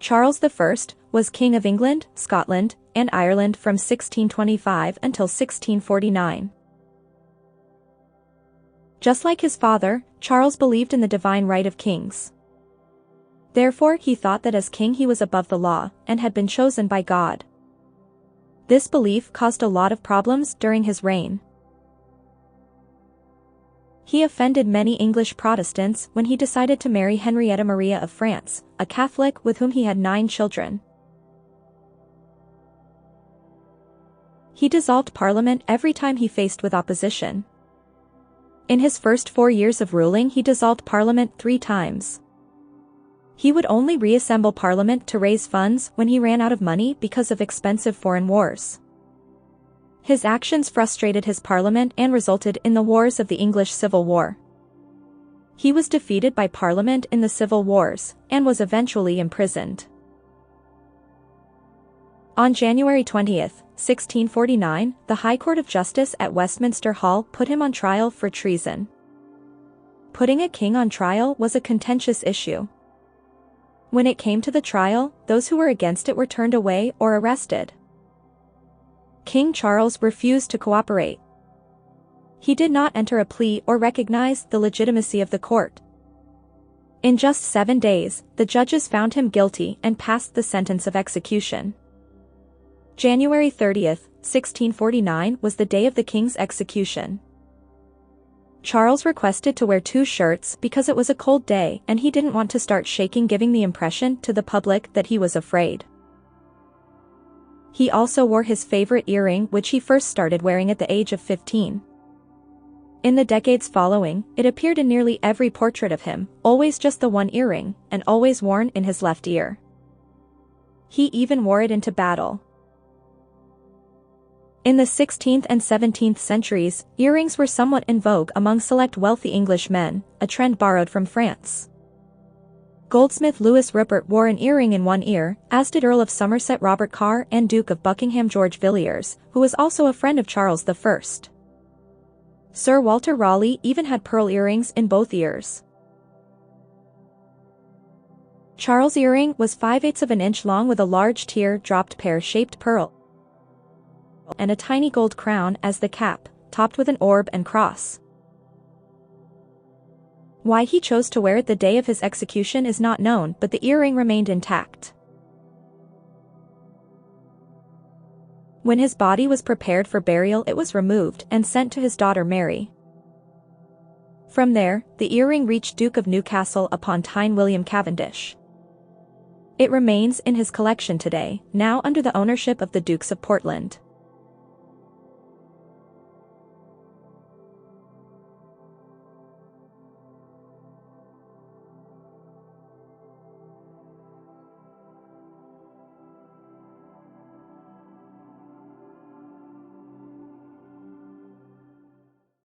Charles I was King of England, Scotland, and Ireland from 1625 until 1649. Just like his father, Charles believed in the divine right of kings. Therefore, he thought that as king he was above the law, and had been chosen by God. This belief caused a lot of problems during his reign. He offended many English Protestants when he decided to marry Henrietta Maria of France, a Catholic with whom he had 9 children. He dissolved Parliament every time he faced with opposition. In his first 4 years of ruling he dissolved Parliament 3 times. He would only reassemble Parliament to raise funds when he ran out of money because of expensive foreign wars. His actions frustrated his Parliament and resulted in the wars of the English Civil War. He was defeated by Parliament in the Civil Wars, and was eventually imprisoned. On January 20, 1649, the High Court of Justice at Westminster Hall put him on trial for treason. Putting a king on trial was a contentious issue. When it came to the trial, those who were against it were turned away or arrested. King Charles refused to cooperate. He did not enter a plea or recognize the legitimacy of the court. In just 7 days, the judges found him guilty and passed the sentence of execution. January 30, 1649 was the day of the king's execution. Charles requested to wear 2 shirts because it was a cold day and he didn't want to start shaking, giving the impression to the public that he was afraid. He also wore his favorite earring, which he first started wearing at the age of 15. In the decades following, it appeared in nearly every portrait of him, always just the one earring, and always worn in his left ear. He even wore it into battle. In the 16th and 17th centuries, earrings were somewhat in vogue among select wealthy English men, a trend borrowed from France. Goldsmith Louis Rupert wore an earring in one ear, as did Earl of Somerset Robert Carr and Duke of Buckingham George Villiers, who was also a friend of Charles I. Sir Walter Raleigh even had pearl earrings in both ears. Charles' earring was 5/8 of an inch long with a large tear-dropped pear-shaped pearl and a tiny gold crown as the cap, topped with an orb and cross. Why he chose to wear it the day of his execution is not known, but the earring remained intact. When his body was prepared for burial, it was removed and sent to his daughter Mary. From there, the earring reached Duke of Newcastle upon Tyne William Cavendish. It remains in his collection today, now under the ownership of the Dukes of Portland.